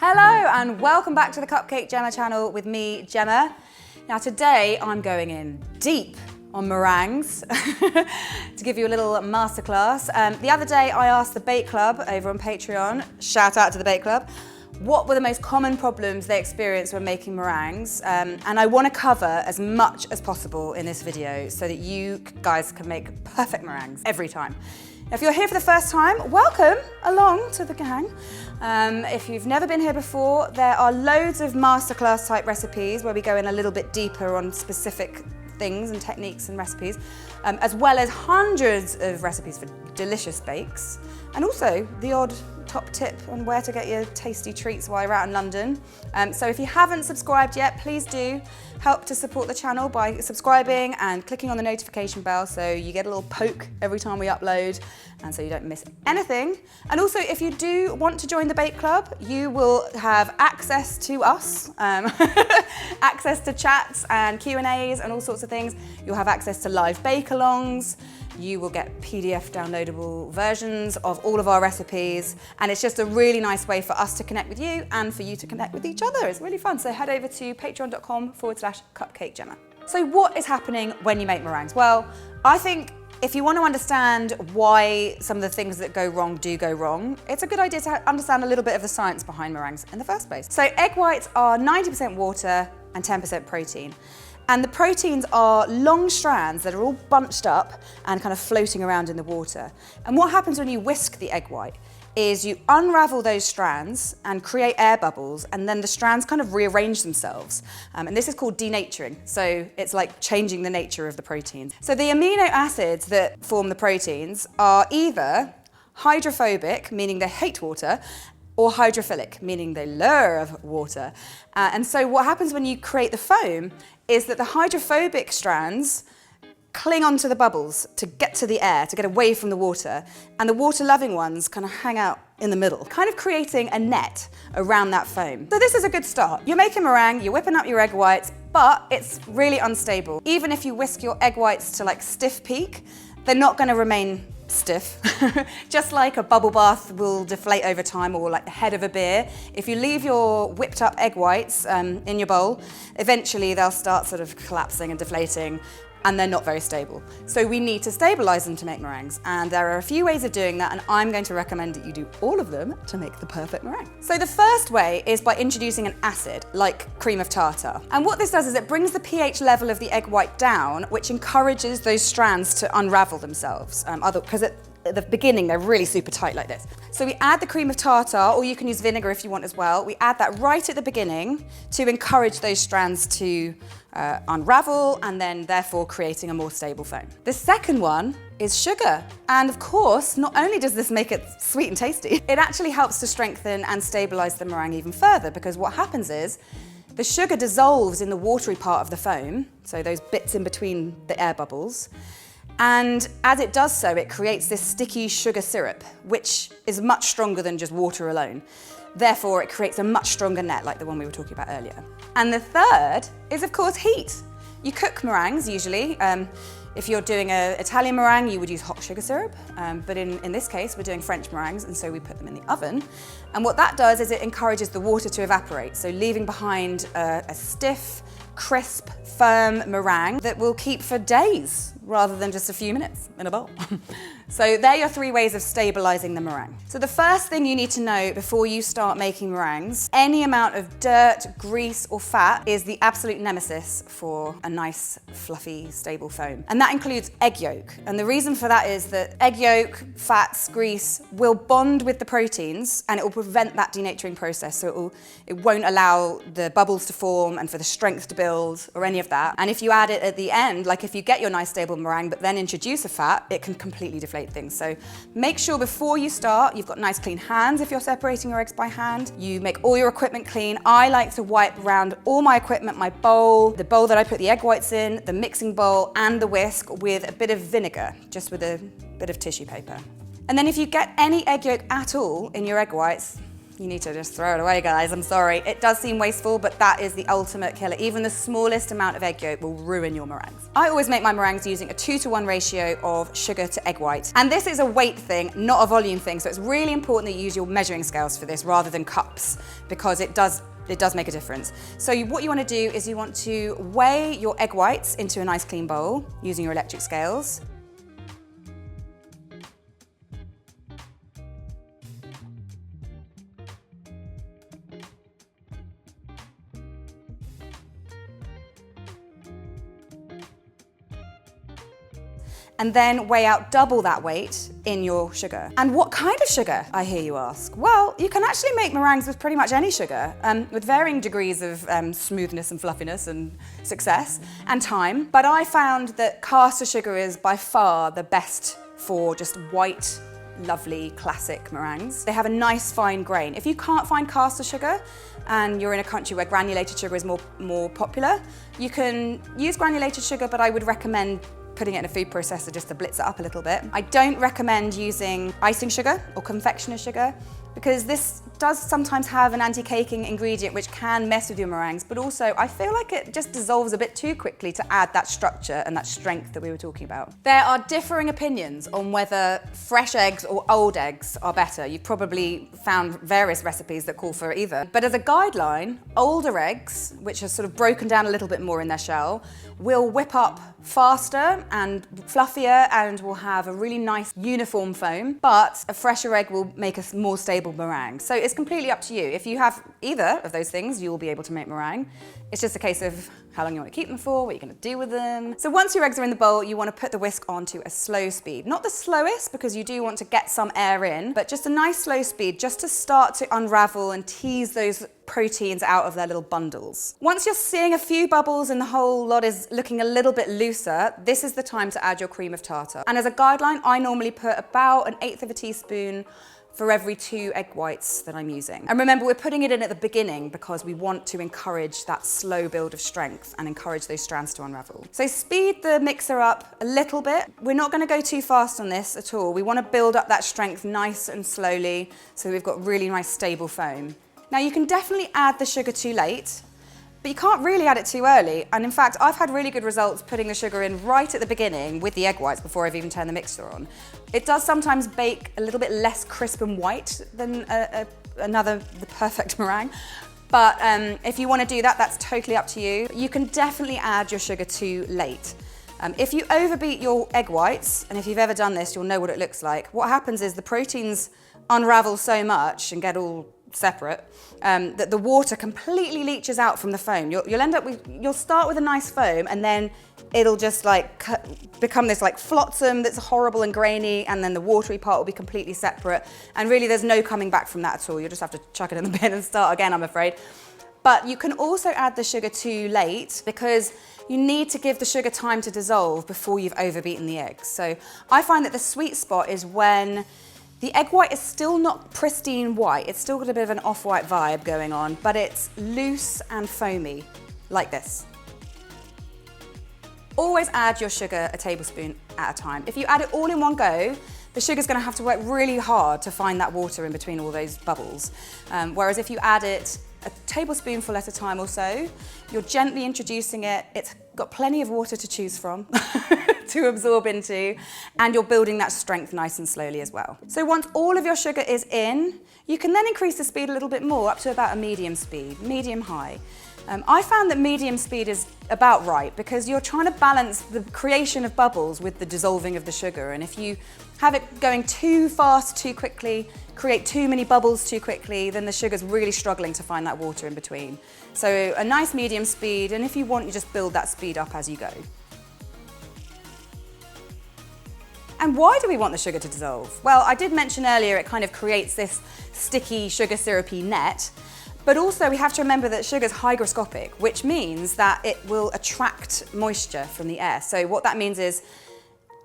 Hello and welcome back to the Cupcake Jemma channel with me, Gemma. Now today I'm going in deep on meringues to give you a little masterclass. The other day I asked the Bake Club over on Patreon, shout out to the Bake Club, what were the most common problems they experienced when making meringues, and I want to cover as much as possible in this video so that you guys can make perfect meringues every time. If you're here for the first time, welcome along to the gang. If you've never been here before, there are loads of masterclass type recipes where we go in a little bit deeper on specific things and techniques and recipes, as well as hundreds of recipes for delicious bakes, and also the odd top tip on where to get your tasty treats while you're out in London. So if you haven't subscribed yet, please do help to support the channel by subscribing and clicking on the notification bell so you get a little poke every time we upload and so you don't miss anything. And also, if you do want to join the Bake Club, you will have access to us, access to chats and Q&As and all sorts of things. You'll have access to live bake-alongs. You will get PDF downloadable versions of all of our recipes, and it's just a really nice way for us to connect with you and for you to connect with each other. It's really fun. So head over to patreon.com/Cupcake Jemma. So what is happening when you make meringues? Well, I think if you want to understand why some of the things that go wrong do go wrong, it's a good idea to understand a little bit of the science behind meringues in the first place. So egg whites are 90% water and 10% protein. And the proteins are long strands that are all bunched up and kind of floating around in the water. And what happens when you whisk the egg white is you unravel those strands and create air bubbles, and then the strands kind of rearrange themselves. And this is called denaturing. So it's like changing the nature of the proteins. So the amino acids that form the proteins are either hydrophobic, meaning they hate water, or hydrophilic, meaning they love water. And so what happens when you create the foam is that the hydrophobic strands cling onto the bubbles to get to the air, to get away from the water, and the water-loving ones kind of hang out in the middle, kind of creating a net around that foam. So this is a good start. You're making meringue, you're whipping up your egg whites, but it's really unstable. Even if you whisk your egg whites to like stiff peak, they're not going to remain stiff. Just like a bubble bath will deflate over time, or like the head of a beer. If you leave your whipped up egg whites in your bowl, eventually they'll start sort of collapsing and deflating, and they're not very stable. So we need to stabilize them to make meringues, and there are a few ways of doing that, and I'm going to recommend that you do all of them to make the perfect meringue. So the first way is by introducing an acid, like cream of tartar. And what this does is it brings the pH level of the egg white down, which encourages those strands to unravel themselves, because at the beginning they're really super tight like this. So we add the cream of tartar, or you can use vinegar if you want as well. We add that right at the beginning to encourage those strands to unravel, and then therefore creating a more stable foam. The second one is sugar. And of course, not only does this make it sweet and tasty, it actually helps to strengthen and stabilize the meringue even further, because what happens is the sugar dissolves in the watery part of the foam, so those bits in between the air bubbles. And as it does so, it creates this sticky sugar syrup, which is much stronger than just water alone. Therefore, it creates a much stronger net, like the one we were talking about earlier. And the third is, of course, heat. You cook meringues usually. If you're doing an Italian meringue, you would use hot sugar syrup. But in this case, we're doing French meringues, and so we put them in the oven. And what that does is it encourages the water to evaporate, so leaving behind a stiff, crisp, firm meringue that will keep for days rather than just a few minutes in a bowl. So there are your three ways of stabilizing the meringue. So the first thing you need to know before you start making meringues, any amount of dirt, grease, or fat is the absolute nemesis for a nice, fluffy, stable foam. And that includes egg yolk. And the reason for that is that egg yolk, fats, grease will bond with the proteins, and it will prevent that denaturing process. So it won't allow the bubbles to form and for the strength to build or any of that. And if you add it at the end, like if you get your nice stable meringue but then introduce a fat, it can completely deflate things. So make sure before you start, you've got nice clean hands if you're separating your eggs by hand. You make all your equipment clean. I like to wipe around all my equipment, my bowl, the bowl that I put the egg whites in, the mixing bowl, and the whisk with a bit of vinegar, just with a bit of tissue paper. And then if you get any egg yolk at all in your egg whites, you need to just throw it away, guys. I'm sorry. It does seem wasteful, but that is the ultimate killer. Even the smallest amount of egg yolk will ruin your meringues. I always make my meringues using a 2-to-1 ratio of sugar to egg white. And this is a weight thing, not a volume thing. So it's really important that you use your measuring scales for this rather than cups, because it does make a difference. So what you want to do is you want to weigh your egg whites into a nice clean bowl using your electric scales. And then weigh out double that weight in your sugar. And what kind of sugar, I hear you ask? Well, you can actually make meringues with pretty much any sugar, with varying degrees of smoothness and fluffiness and success and time. But I found that caster sugar is by far the best for just white, lovely, classic meringues. They have a nice fine grain. If you can't find caster sugar and you're in a country where granulated sugar is more popular, you can use granulated sugar, but I would recommend putting it in a food processor just to blitz it up a little bit. I don't recommend using icing sugar or confectioner sugar, because this does sometimes have an anti-caking ingredient which can mess with your meringues, but also I feel like it just dissolves a bit too quickly to add that structure and that strength that we were talking about. There are differing opinions on whether fresh eggs or old eggs are better. You've probably found various recipes that call for either. But as a guideline, older eggs, which are sort of broken down a little bit more in their shell, will whip up faster and fluffier and will have a really nice uniform foam, but a fresher egg will make a more stable meringue. So it's completely up to you. If you have either of those things, you will be able to make meringue. It's just a case of how long you want to keep them for, what you're going to do with them. So once your eggs are in the bowl, you want to put the whisk onto a slow speed. Not the slowest, because you do want to get some air in, but just a nice slow speed just to start to unravel and tease those proteins out of their little bundles. Once you're seeing a few bubbles and the whole lot is looking a little bit looser, this is the time to add your cream of tartar. And as a guideline, I normally put about 1/8 of a teaspoon for every 2 egg whites that I'm using. And remember, we're putting it in at the beginning because we want to encourage that slow build of strength and encourage those strands to unravel. So speed the mixer up a little bit. We're not going to go too fast on this at all. We want to build up that strength nice and slowly so we've got really nice stable foam. Now you can definitely add the sugar too late, but you can't really add it too early. And in fact, I've had really good results putting the sugar in right at the beginning with the egg whites before I've even turned the mixer on. It does sometimes bake a little bit less crisp and white than the perfect meringue. But if you want to do that, that's totally up to you. You can definitely add your sugar too late. If you overbeat your egg whites, and if you've ever done this, you'll know what it looks like. What happens is the proteins unravel so much and get all separate that the water completely leaches out from the foam. You'll start with a nice foam, and then it'll just like become this like flotsam that's horrible and grainy, and then the watery part will be completely separate. And really, there's no coming back from that at all. You'll just have to chuck it in the bin and start again, I'm afraid. But you can also add the sugar too late, because you need to give the sugar time to dissolve before you've overbeaten the eggs. So I find that the sweet spot is when the egg white is still not pristine white. It's still got a bit of an off-white vibe going on, but it's loose and foamy, like this. Always add your sugar a tablespoon at a time. If you add it all in one go, the sugar's going to have to work really hard to find that water in between all those bubbles. Whereas if you add it a tablespoonful at a time or so, you're gently introducing it. It's got plenty of water to choose from to absorb into, and you're building that strength nice and slowly as well. So once all of your sugar is in, you can then increase the speed a little bit more, up to about a medium speed, medium-high. I found that medium speed is about right, because you're trying to balance the creation of bubbles with the dissolving of the sugar. And if you have it going too fast, too quickly, create too many bubbles too quickly, then the sugar's really struggling to find that water in between. So a nice medium speed, and if you want, you just build that speed up as you go. And why do we want the sugar to dissolve? Well, I did mention earlier it kind of creates this sticky, sugar syrupy net. But also we have to remember that sugar is hygroscopic, which means that it will attract moisture from the air. So what that means is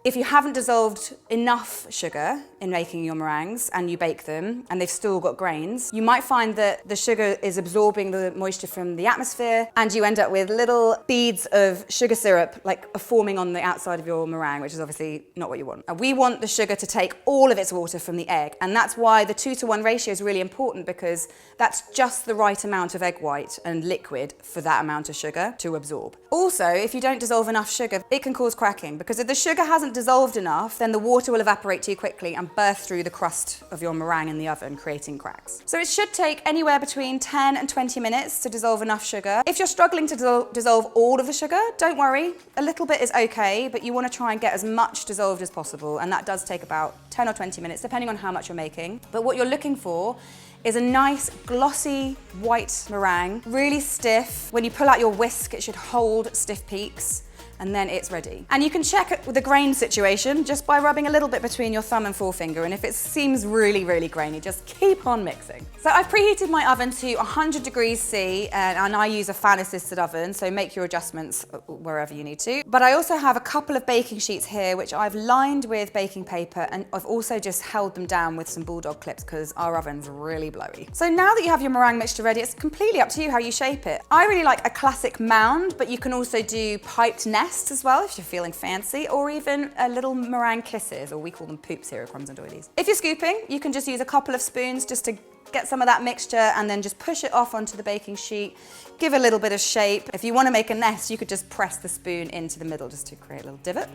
If you haven't dissolved enough sugar in making your meringues and you bake them and they've still got grains, you might find that the sugar is absorbing the moisture from the atmosphere and you end up with little beads of sugar syrup like forming on the outside of your meringue, which is obviously not what you want. And we want the sugar to take all of its water from the egg, and that's why the 2-to-1 ratio is really important, because that's just the right amount of egg white and liquid for that amount of sugar to absorb. Also, if you don't dissolve enough sugar, it can cause cracking, because if the sugar hasn't dissolved enough, then the water will evaporate too quickly and burst through the crust of your meringue in the oven, creating cracks. So it should take anywhere between 10 and 20 minutes to dissolve enough sugar. If you're struggling to dissolve all of the sugar, don't worry, a little bit is okay, but you want to try and get as much dissolved as possible, and that does take about 10 or 20 minutes, depending on how much you're making. But what you're looking for is a nice glossy white meringue, really stiff. When you pull out your whisk, it should hold stiff peaks, and then it's ready. And you can check the grain situation just by rubbing a little bit between your thumb and forefinger, and if it seems really, really grainy, just keep on mixing. So I've preheated my oven to 100 degrees C, and I use a fan-assisted oven, so make your adjustments wherever you need to. But I also have a couple of baking sheets here, which I've lined with baking paper, and I've also just held them down with some bulldog clips because our oven's really blowy. So now that you have your meringue mixture ready, it's completely up to you how you shape it. I really like a classic mound, but you can also do piped nests as well if you're feeling fancy, or even a little meringue kisses, or we call them poops here at Crumbs and Doilies. If you're scooping, you can just use a couple of spoons just to get some of that mixture and then just push it off onto the baking sheet, give a little bit of shape. If you want to make a nest, you could just press the spoon into the middle just to create a little divot.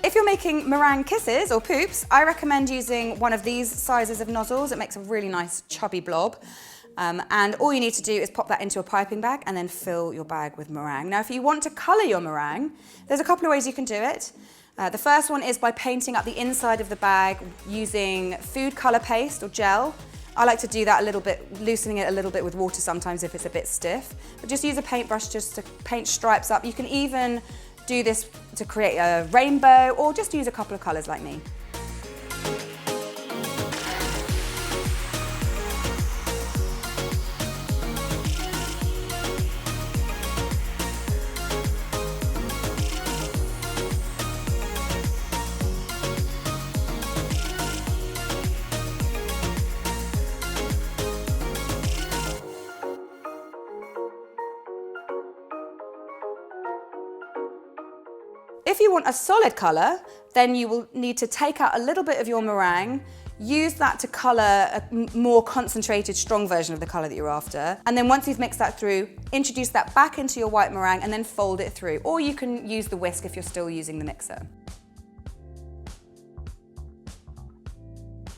If you're making meringue kisses or poops, I recommend using one of these sizes of nozzles. It makes a really nice chubby blob. And all you need to do is pop that into a piping bag and then fill your bag with meringue. Now, if you want to colour your meringue, there's a couple of ways you can do it. The first one is by painting up the inside of the bag using food colour paste or gel. I like to do that a little bit, loosening it a little bit with water sometimes if it's a bit stiff. But just use a paintbrush just to paint stripes up. You can even do this to create a rainbow, or just use a couple of colours like me. If you want a solid colour, then you will need to take out a little bit of your meringue, use that to colour a more concentrated, strong version of the colour that you're after. And then once you've mixed that through, introduce that back into your white meringue and then fold it through. Or you can use the whisk if you're still using the mixer.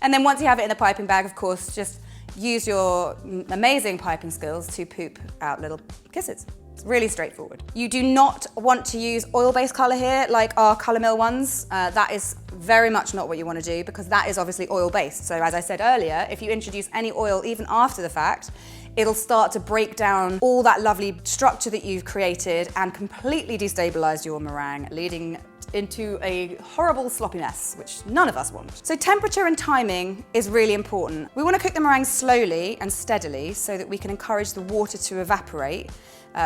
And then once you have it in the piping bag, of course, just use your amazing piping skills to poop out little kisses. It's really straightforward. You do not want to use oil-based colour here, like our Colour Mill ones. That is very much not what you want to do, because that is obviously oil-based. So as I said earlier, if you introduce any oil even after the fact, it'll start to break down all that lovely structure that you've created and completely destabilise your meringue, leading into a horrible sloppy mess, which none of us want. So temperature and timing is really important. We want to cook the meringue slowly and steadily so that we can encourage the water to evaporate,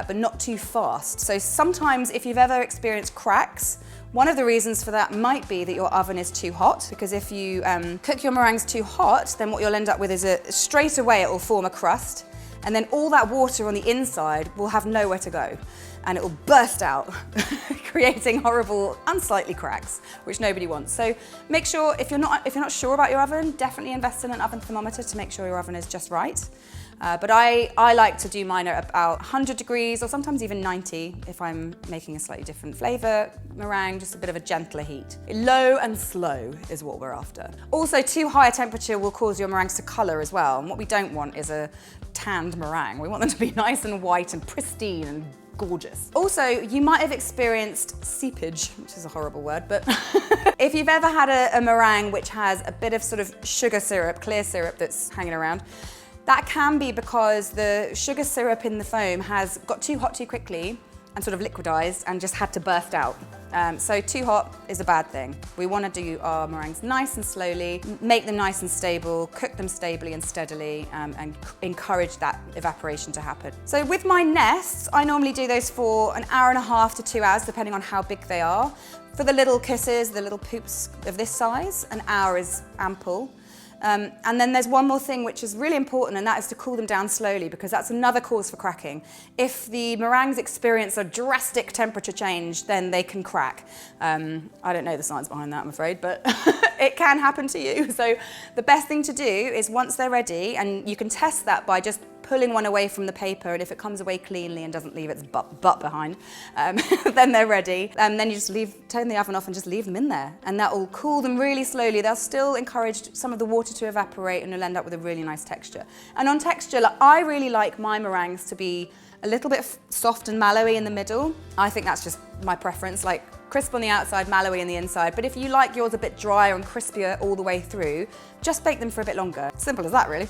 but not too fast. So sometimes if you've ever experienced cracks, one of the reasons for that might be that your oven is too hot, because if you cook your meringues too hot, then what you'll end up with is straight away it will form a crust, and then all that water on the inside will have nowhere to go, and it will burst out, creating horrible, unsightly cracks, which nobody wants. So make sure, if you're not sure about your oven, definitely invest in an oven thermometer to make sure your oven is just right. But I like to do mine at about 100 degrees or sometimes even 90 if I'm making a slightly different flavour meringue, just a bit of a gentler heat. Low and slow is what we're after. Also, too high a temperature will cause your meringues to colour as well, and what we don't want is a tanned meringue. We want them to be nice and white and pristine and gorgeous. Also, you might have experienced seepage, which is a horrible word, but if you've ever had a meringue which has a bit of sort of sugar syrup, clear syrup that's hanging around, that can be because the sugar syrup in the foam has got too hot too quickly, and sort of liquidized and just had to burst out. So too hot is a bad thing. We want to do our meringues nice and slowly, make them nice and stable, cook them stably and steadily, and encourage that evaporation to happen. So with my nests, I normally do those for an hour and a half to 2 hours, depending on how big they are. For the little kisses, the little poops of this size, an hour is ample. And then there's one more thing which is really important, and that is to cool them down slowly, because that's another cause for cracking. If the meringues experience a drastic temperature change, then they can crack. I don't know the science behind that, I'm afraid, but it can happen to you. So the best thing to do is once they're ready, and you can test that by just pulling one away from the paper, and if it comes away cleanly and doesn't leave its butt behind, then they're ready. Then you just turn the oven off and just leave them in there, and that will cool them really slowly. They'll still encourage some of the water to evaporate, and you'll end up with a really nice texture. And on texture, I really like my meringues to be a little bit soft and mallowy in the middle. I think that's just my preference, like crisp on the outside, mallowy on the inside. But if you like yours a bit drier and crispier all the way through, just bake them for a bit longer. Simple as that, really.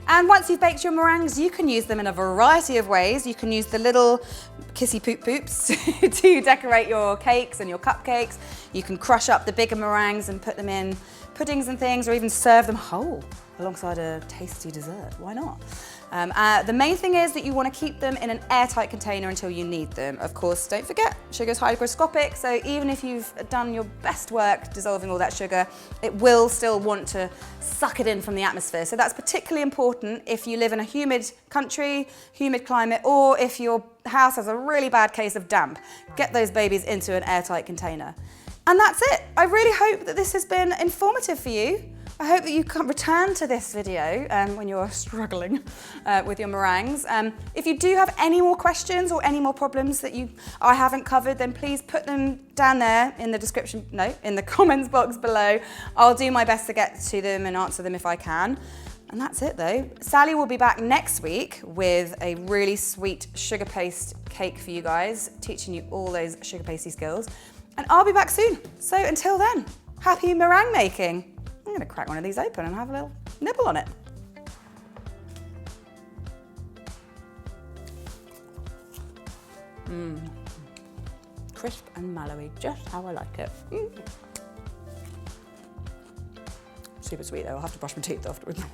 And once you've baked your meringues, you can use them in a variety of ways. You can use the little kissy poop poops to decorate your cakes and your cupcakes. You can crush up the bigger meringues and put them in puddings and things, or even serve them whole alongside a tasty dessert. Why not? The main thing is that you want to keep them in an airtight container until you need them. Of course, don't forget, sugar's hygroscopic, so even if you've done your best work dissolving all that sugar, it will still want to suck it in from the atmosphere. So that's particularly important if you live in a humid country, humid climate, or if your house has a really bad case of damp. Get those babies into an airtight container. And that's it. I really hope that this has been informative for you. I hope that you can return to this video when you're struggling with your meringues. If you do have any more questions or any more problems that I haven't covered, then please put them down there in the in the comments box below. I'll do my best to get to them and answer them if I can. And that's it though. Sally will be back next week with a really sweet sugar paste cake for you guys, teaching you all those sugar pasty skills. And I'll be back soon. So until then, happy meringue making. I'm going to crack one of these open and have a little nibble on it. Crisp and mallowy, just how I like it. Super sweet though, I'll have to brush my teeth afterwards.